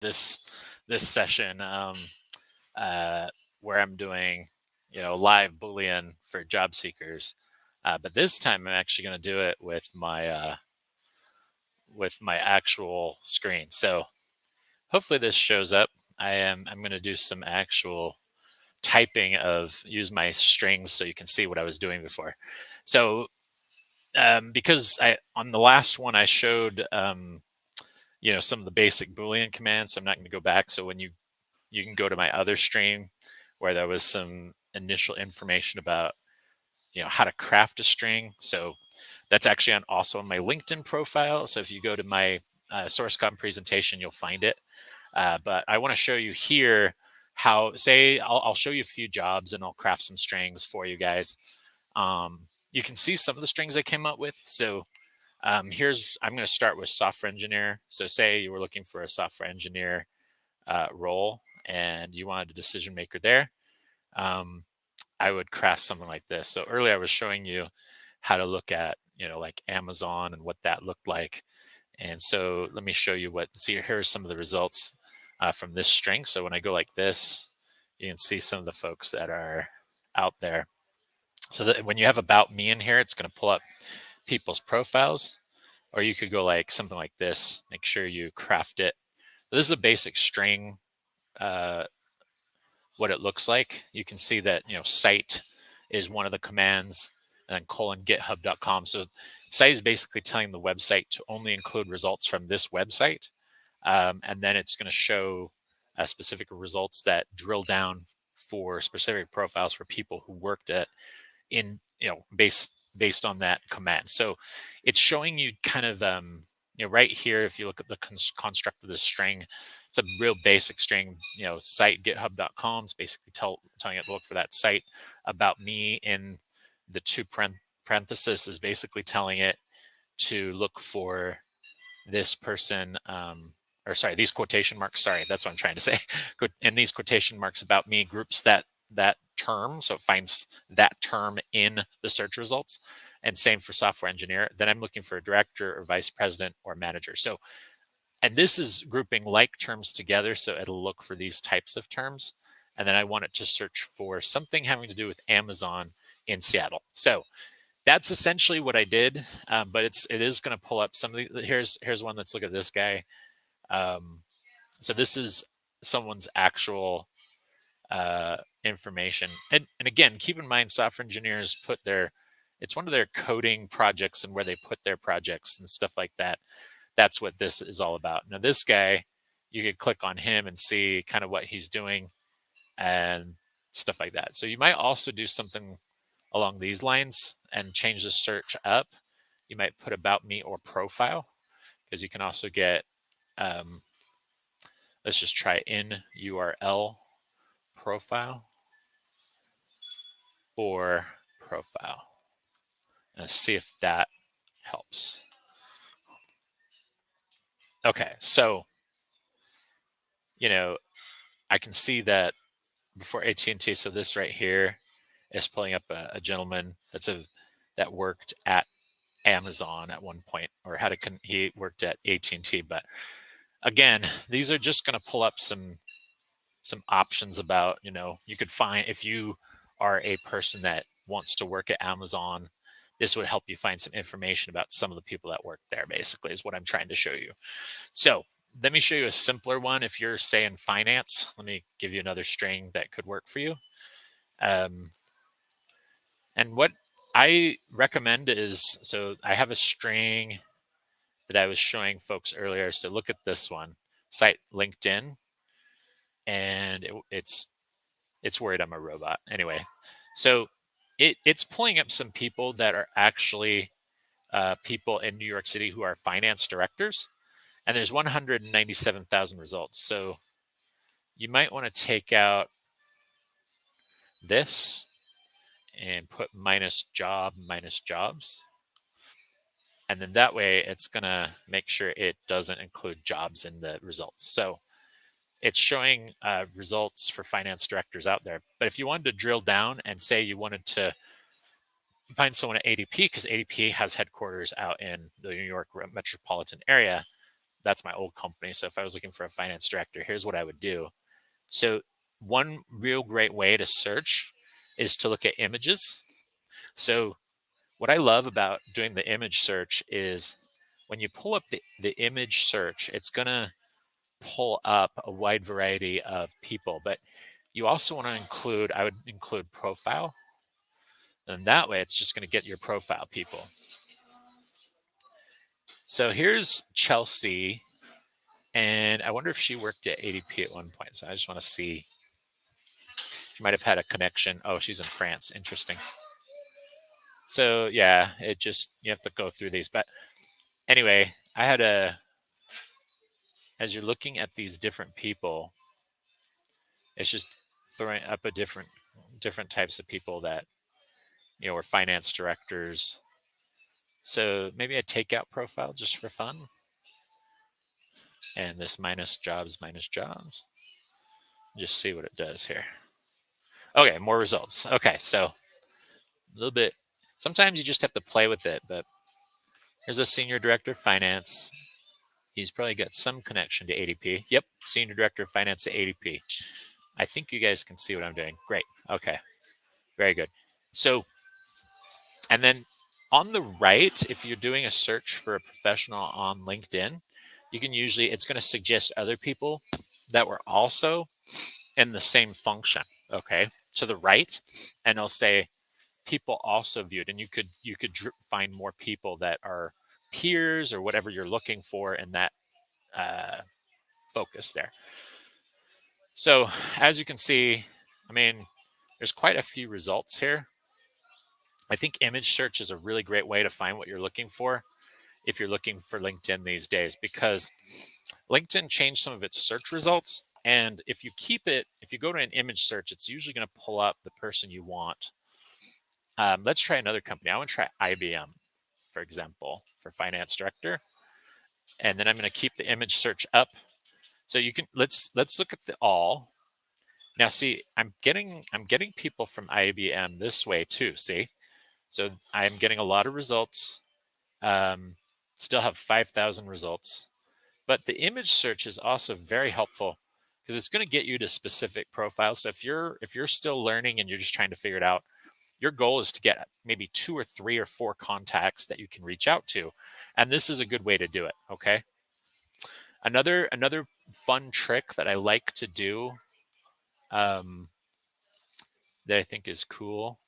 this session uh, where I'm doing live Boolean for job seekers, but this time I'm actually going to do it with my actual screen. So hopefully this shows up. I'm going to do some actual typing of use my strings so you can see what I was doing before. So because on the last one I showed some of the basic Boolean commands, so I'm not going to go back. So when you can go to my other stream where there was some initial information about how to craft a string. So that's actually also on my LinkedIn profile. So if you go to my source code presentation, you'll find it. But I want to show you here how, say, I'll show you a few jobs and I'll craft some strings for you guys. You can see some of the strings I came up with. So I'm going to start with software engineer. So say you were looking for a software engineer role and you wanted a decision maker there. I would craft something like this. So earlier I was showing you how to look at, like Amazon and what that looked like. And so let me show you here's some of the results from this string. So when I go like this, you can see some of the folks that are out there. So that when you have about me in here, it's going to pull up people's profiles, or you could go like something like this, make sure you craft it. This is a basic string, what it looks like. You can see that, site is one of the commands, and then :github.com. So site is basically telling the website to only include results from this website. And then it's going to show specific results that drill down for specific profiles for people who worked based on that command. So it's showing you kind of, right here, if you look at the construct of this string, it's a real basic string, site github.com is basically telling it to look for that site. About me in the two parentheses is basically telling it to look for this person, these quotation marks. Sorry, that's what I'm trying to say. And these quotation marks about me groups that term. So it finds that term in the search results. And same for software engineer. Then I'm looking for a director or vice president or manager. So, and this is grouping like terms together. So it'll look for these types of terms. And then I want it to search for something having to do with Amazon in Seattle. So that's essentially what I did. But it is going to pull up some of the, here's one. Let's look at this guy. So this is someone's actual information. And again, keep in mind, software engineers it's one of their coding projects and where they put their projects and stuff like that. That's what this is all about. Now, this guy, you could click on him and see kind of what he's doing and stuff like that. So you might also do something along these lines and change the search up. You might put about me or profile, because you can also get, let's just try in URL profile or profile. Let's see if that helps. Okay, so, I can see that before AT&T, so this right here is pulling up a gentleman that worked at Amazon at one point, or he worked at AT&T. But again, these are just going to pull up some options about, you could find, if you are a person that wants to work at Amazon, this would help you find some information about some of the people that work there, basically, is what I'm trying to show you. So let me show you a simpler one. If you're, say, in finance, let me give you another string that could work for you. And what I recommend is, so I have a string that I was showing folks earlier. So look at this one, site LinkedIn, and it's worried I'm a robot. Anyway, so it's pulling up some people that are actually people in New York City who are finance directors, and there's 197,000 results. So you might want to take out this and put minus jobs. And then that way it's going to make sure it doesn't include jobs in the results. So it's showing results for finance directors out there. But if you wanted to drill down and say you wanted to find someone at ADP, because ADP has headquarters out in the New York metropolitan area, that's my old company. So if I was looking for a finance director, here's what I would do. So one real great way to search is to look at images. So what I love about doing the image search is when you pull up the image search, it's going to pull up a wide variety of people, but you also want to include, I would include profile. And that way it's just going to get your profile people. So here's Chelsea. And I wonder if she worked at ADP at one point. So I just want to see. She might have had a connection. Oh, she's in France. Interesting. So yeah, it just, you have to go through these. But anyway, as you're looking at these different people, it's just throwing up a different types of people that, were finance directors. So maybe I take out profile just for fun. And this minus jobs. Just see what it does here. Okay, more results. Okay, so a little bit, sometimes you just have to play with it, but here's a senior director of finance. He's probably got some connection to ADP. Yep, senior director of finance at ADP. I think you guys can see what I'm doing. Great. Okay, very good. So, and then on the right, if you're doing a search for a professional on LinkedIn, you can usually, it's going to suggest other people that were also in the same function, okay, to the right, and it'll say people also viewed, and you could find more people that are peers or whatever you're looking for in that focus there. So as you can see, I mean, there's quite a few results here. I think image search is a really great way to find what you're looking for if you're looking for LinkedIn these days, because LinkedIn changed some of its search results. And if you go to an image search, it's usually going to pull up the person you want. Let's try another company. I want to try IBM, for example, for finance director. And then I'm going to keep the image search up. So you can, let's look at the all. Now see, I'm getting people from IBM this way too, see? So I'm getting a lot of results. Still have 5,000 results. But the image search is also very helpful because it's going to get you to specific profiles. So if you're still learning and you're just trying to figure it out, your goal is to get maybe 2 or 3 or 4 contacts that you can reach out to. And this is a good way to do it, okay? Another fun trick that I like to do that I think is cool.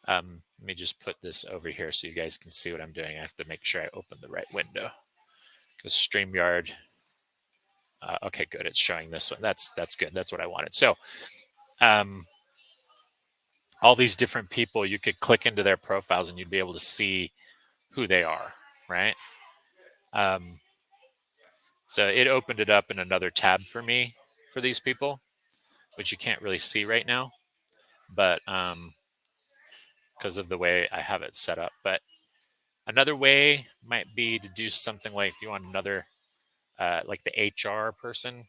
Let me just put this over here so you guys can see what I'm doing. I have to make sure I open the right window because StreamYard. Okay, good. It's showing this one. That's good. That's what I wanted. So all these different people, you could click into their profiles and you'd be able to see who they are, right? So it opened it up in another tab for me for these people, which you can't really see right now, but because of the way I have it set up. But another way might be to do something like if you want another, like the HR person.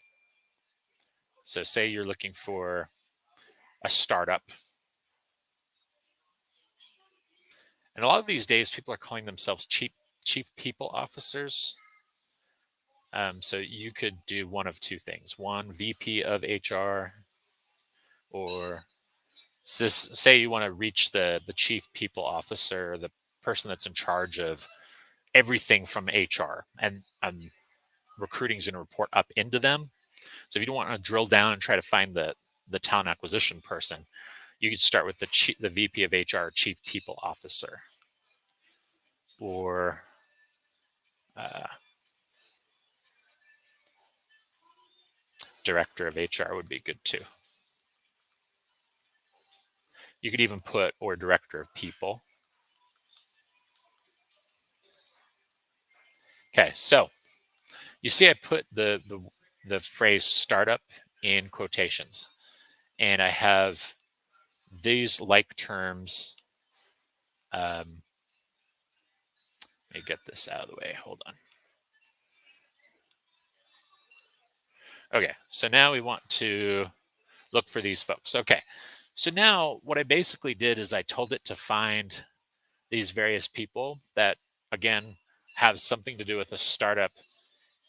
So say you're looking for a startup. And a lot of these days, people are calling themselves chief people officers. So you could do one of two things. One, VP of HR, or say you want to reach the chief people officer, the person that's in charge of everything from HR, and recruiting is going to report up into them. So if you don't want to drill down and try to find the talent acquisition person, you could start with the VP of HR, chief people officer, or director of HR would be good too. You could even put or director of people. Okay, so you see I put the phrase startup in quotations, and I have these like terms. Let me get this out of the way. Hold on. Okay, so now we want to look for these folks. Okay, so now what I basically did is I told it to find these various people that, again, have something to do with a startup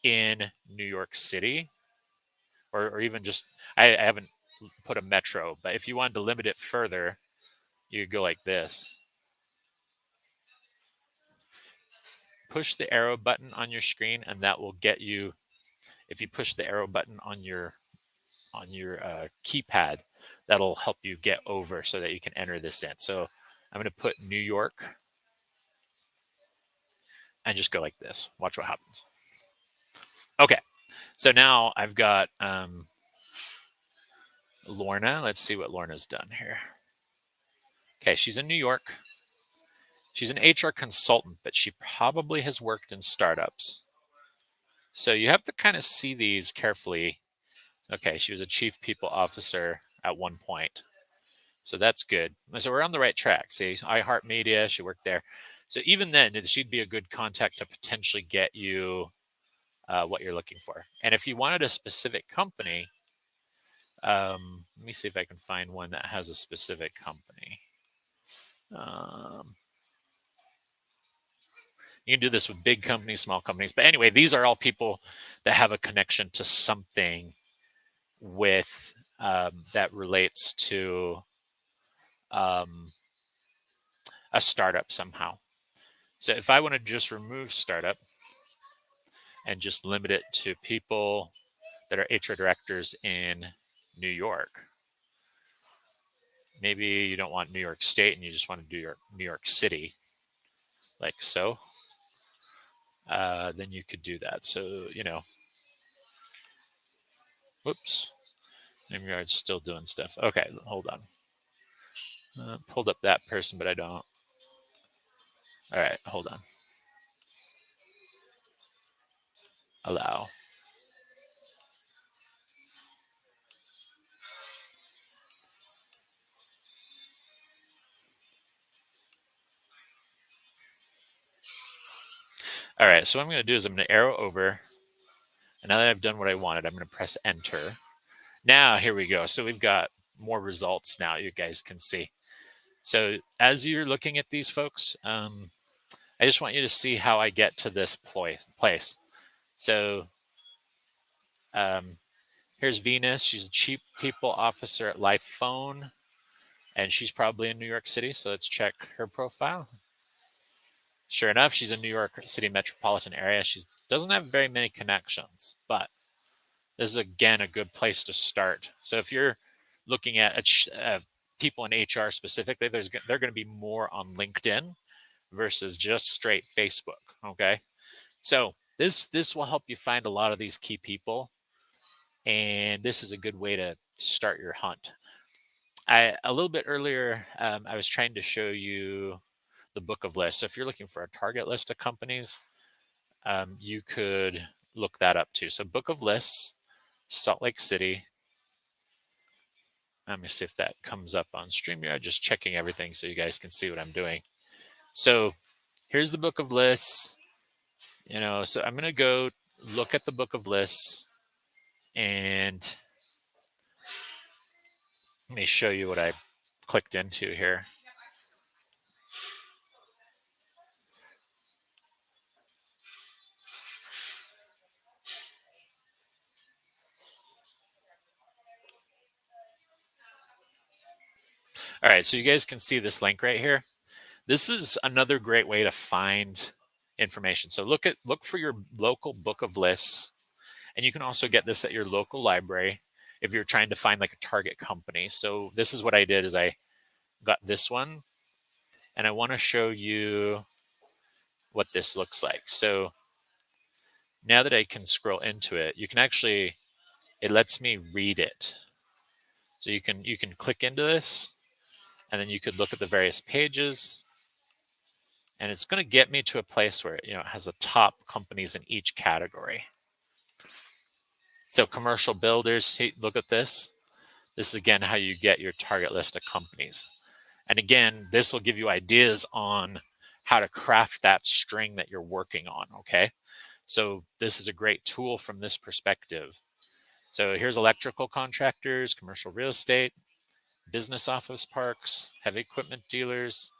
in New York City, or even just, I haven't put a metro, but if you wanted to limit it further, you could go like this. Push the arrow button on your screen, and that will get you, if you push the arrow button on your keypad, that'll help you get over so that you can enter this in. So I'm going to put New York and just go like this. Watch what happens. Okay, so now I've got Lorna. Let's see what Lorna's done here. Okay, she's in New York. She's an HR consultant, but she probably has worked in startups. So you have to kind of see these carefully. Okay, she was a chief people officer at one point. So that's good. So we're on the right track. See, iHeartMedia, she worked there. So even then, she'd be a good contact to potentially get you what you're looking for. And if you wanted a specific company, let me see if I can find one that has a specific company. You can do this with big companies, small companies. But anyway, these are all people that have a connection to something with that relates to a startup somehow. So if I want to just remove startup and just limit it to people that are HR directors in New York, maybe you don't want New York State and you just want to do New York City, like so. Then you could do that. So, whoops, NameYard's still doing stuff. Okay, hold on. Pulled up that person, but I don't. All right, hold on. Allow. All right, so what I'm going to do is I'm going to arrow over. And now that I've done what I wanted, I'm going to press enter. Now, here we go. So we've got more results now you guys can see. So as you're looking at these folks, I just want you to see how I get to this place. So here's Venus. She's a chief people officer at Life Phone, and she's probably in New York City. So let's check her profile. Sure enough, she's in New York City metropolitan area. She doesn't have very many connections, but this is, again, a good place to start. So if you're looking at people in HR specifically, they're going to be more on LinkedIn versus just straight Facebook. Okay, so this will help you find a lot of these key people, and this is a good way to start your hunt. A little bit earlier, I was trying to show you the book of lists. So if you're looking for a target list of companies, you could look that up too. So book of lists, Salt Lake City. Let me see if that comes up on StreamYard, just checking everything so you guys can see what I'm doing. So here's the book of lists. So I'm going to go look at the book of lists, and let me show you what I clicked into here. All right, so you guys can see this link right here. This is another great way to find information. So look for your local book of lists, and you can also get this at your local library if you're trying to find like a target company. So this is what I did, is I got this one, and I want to show you what this looks like. So now that I can scroll into it, you can actually, it lets me read it. So you can click into this, and then you could look at the various pages, and it's going to get me to a place where it has the top companies in each category. So commercial builders, look at this. This is, again, how you get your target list of companies. And again, this will give you ideas on how to craft that string that you're working on, okay? So this is a great tool from this perspective. So here's electrical contractors, commercial real estate, business office parks, heavy equipment dealers,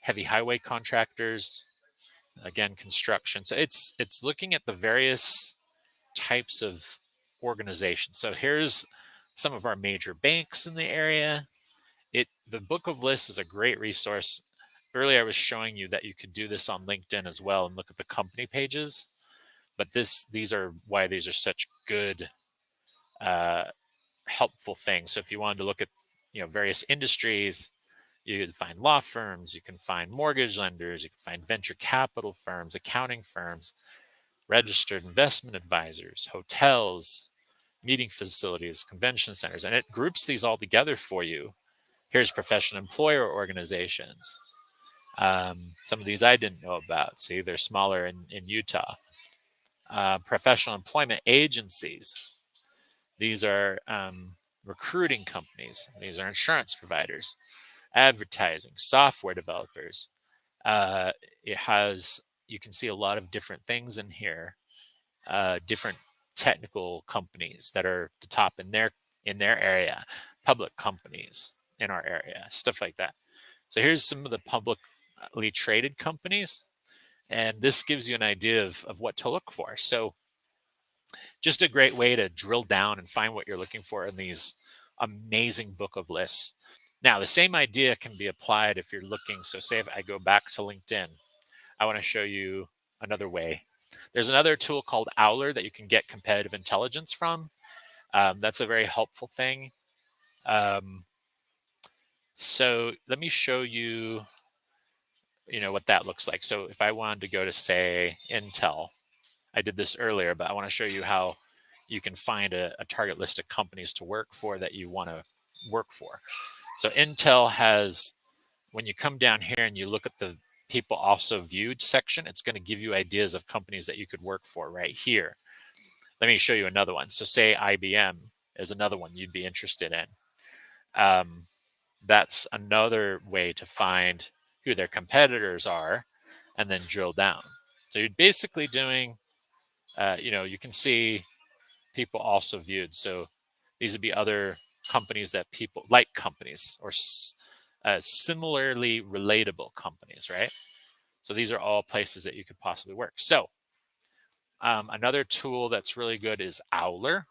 heavy highway contractors, Again, construction. So it's looking at the various types of organizations. So here's some of our major banks in the area. The Book of Lists is a great resource. Earlier I was showing you that you could do this on LinkedIn as well and look at the company pages. But these are why these are such good, uh, helpful things. So if you wanted to look at various industries, you can find law firms, you can find mortgage lenders, you can find venture capital firms, accounting firms, registered investment advisors, hotels, meeting facilities, convention centers, and it groups these all together for you. Here's professional employer organizations. Some of these I didn't know about. See, they're smaller in Utah. Professional employment agencies. These are recruiting companies. These are insurance providers, advertising, software developers. It has, you can see a lot of different things in here, different technical companies that are the top in their area, public companies in our area, stuff like that. So here's some of the publicly traded companies, and this gives you an idea of what to look for. So just a great way to drill down and find what you're looking for in these amazing book of lists. Now, the same idea can be applied if you're looking. So say if I go back to LinkedIn, I want to show you another way. There's another tool called Owler that you can get competitive intelligence from. That's a very helpful thing. Um, so let me show you, what that looks like. So if I wanted to go to, say, Intel, I did this earlier, but I want to show you how you can find a target list of companies to work for that you want to work for. So Intel has, when you come down here and you look at the people also viewed section, it's going to give you ideas of companies that you could work for right here. Let me show you another one. So say IBM is another one you'd be interested in. That's another way to find who their competitors are and then drill down. So you're basically doing, you can see people also viewed. So these would be other companies that people like, companies or similarly relatable companies, right? So these are all places that you could possibly work. So another tool that's really good is Owler.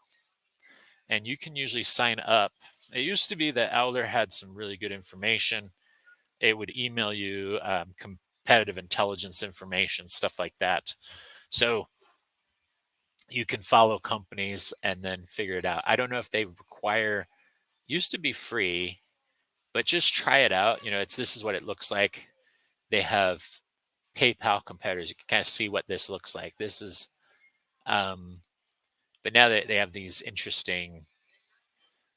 And you can usually sign up. It used to be that Owler had some really good information. It would email you competitive intelligence information, stuff like that. So you can follow companies and then figure it out. I don't know if they require, used to be free, but just try it out. This is what it looks like. They have PayPal competitors. You can kind of see what this looks like. This is, but now they have these interesting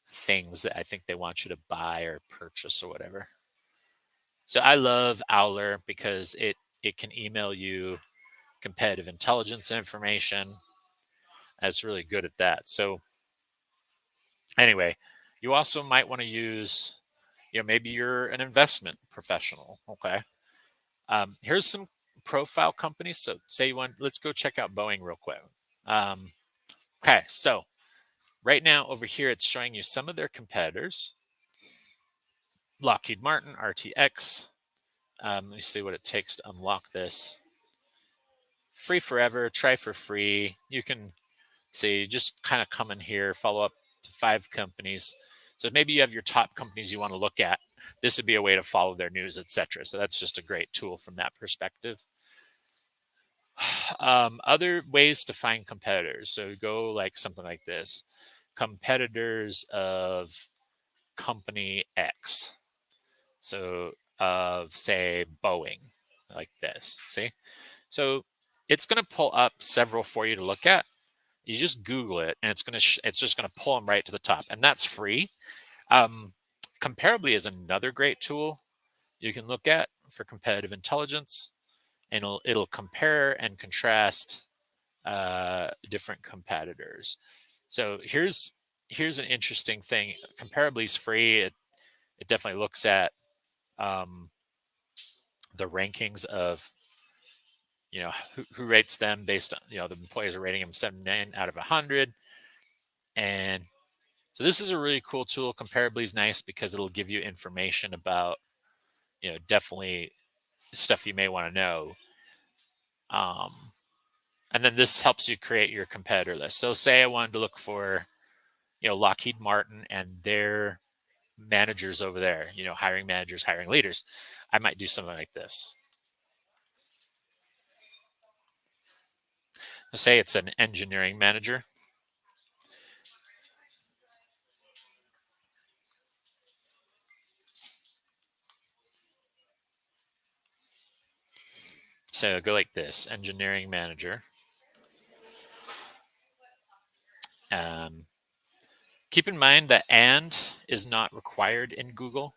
things that I think they want you to buy or purchase or whatever. So I love Owler because it can email you competitive intelligence information. It's really good at that. So anyway, you also might want to use, maybe you're an investment professional. Okay. Here's some profile companies. So say you want, let's go check out Boeing real quick. Okay. So right now over here, it's showing you some of their competitors. Lockheed Martin, RTX. Let me see what it takes to unlock this. Free forever, try for free. You can see, just kind of come in here, follow up to 5 companies. So maybe you have your top companies you want to look at. This would be a way to follow their news, etc. So that's just a great tool from that perspective. Other ways to find competitors. So go like something like this: competitors of company X. So of, say, Boeing, like this. See? So it's going to pull up several for you to look at. You just Google it, and it's just going to pull them right to the top, and that's free. Comparably is another great tool you can look at for competitive intelligence, and it'll compare and contrast different competitors. So here's an interesting thing. Comparably is free. It definitely looks at the rankings of who rates them based on the employees are rating them 79 out of 100. And so this is a really cool tool. Comparably is nice because it'll give you information about definitely stuff you may want to know. Um, and then this helps you create your competitor list. So say I wanted to look for, Lockheed Martin and their managers over there, hiring managers, hiring leaders. I might do something like this. Say it's an engineering manager. So go like this, engineering manager. Keep in mind that and is not required in Google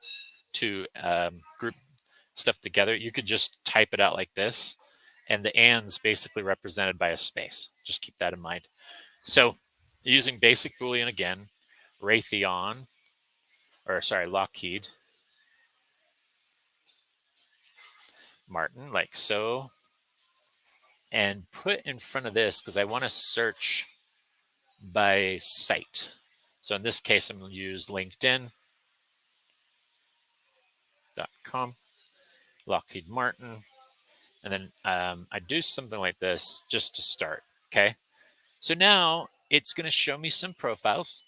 to group stuff together. You could just type it out like this, and the and's basically represented by a space. Just keep that in mind. So using basic Boolean again, Raytheon, Lockheed Martin, like so, and put in front of this because I want to search by site. So in this case, I'm going to use LinkedIn.com, Lockheed Martin, and then I do something like this just to start. Okay. So now it's going to show me some profiles.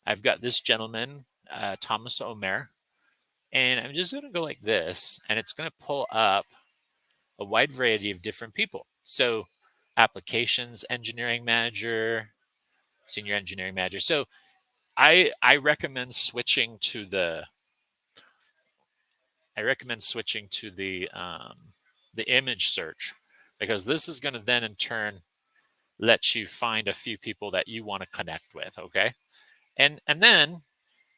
I've got this gentleman, Thomas Omer, and I'm just going to go like this, and it's going to pull up a wide variety of different people. So applications engineering manager, senior engineering manager. So I recommend switching to the image search, because this is going to then in turn let you find a few people that you want to connect with. Okay. And then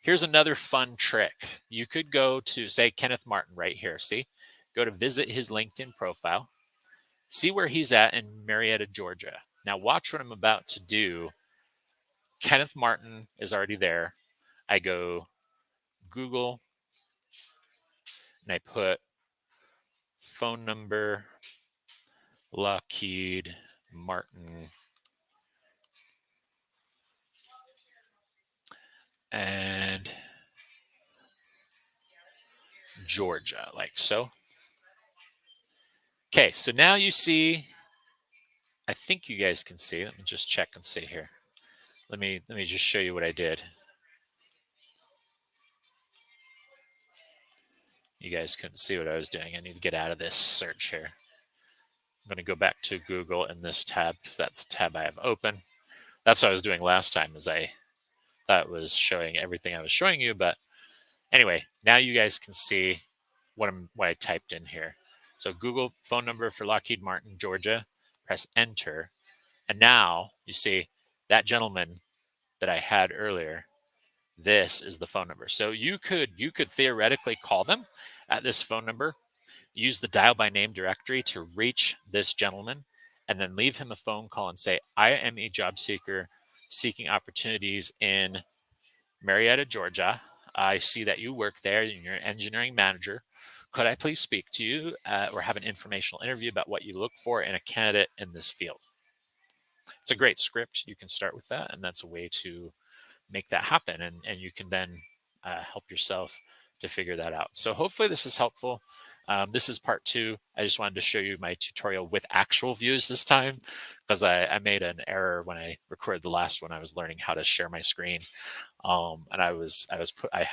here's another fun trick. You could go to, say, Kenneth Martin right here. See, go to visit his LinkedIn profile, see where he's at in Marietta, Georgia. Now watch what I'm about to do. Kenneth Martin is already there. I go Google and I put phone number, Lockheed Martin, and Georgia, like so. Okay, so now you see, I think you guys can see. Let me just check and see here. Let me just show you what I did. You guys couldn't see what I was doing. I need to get out of this search here. I'm going to go back to Google in this tab because that's the tab I have open. That's what I was doing last time, is I thought it was showing everything I was showing you. But anyway, now you guys can see what I typed in here. So Google phone number for Lockheed Martin, Georgia, press enter. And now you see that gentleman that I had earlier, this is the phone number. So you could theoretically call them at this phone number, use the dial by name directory to reach this gentleman, and then leave him a phone call and say, I am a job seeker seeking opportunities in Marietta, Georgia. I see that you work there and you're an engineering manager. Could I please speak to you or have an informational interview about what you look for in a candidate in this field? It's a great script. You can start with that, and that's a way to make that happen. And you can then help yourself to figure that out. So hopefully this is helpful. This is part 2. I just wanted to show you my tutorial with actual views this time, because I made an error when I recorded the last one. I was learning how to share my screen, and I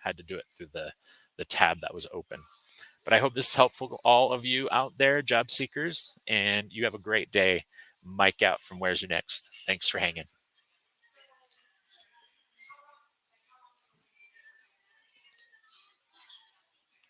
had to do it through the tab that was open. But I hope this is helpful to all of you out there, job seekers, and you have a great day. Mike out from Where's Your Next. Thanks for hanging.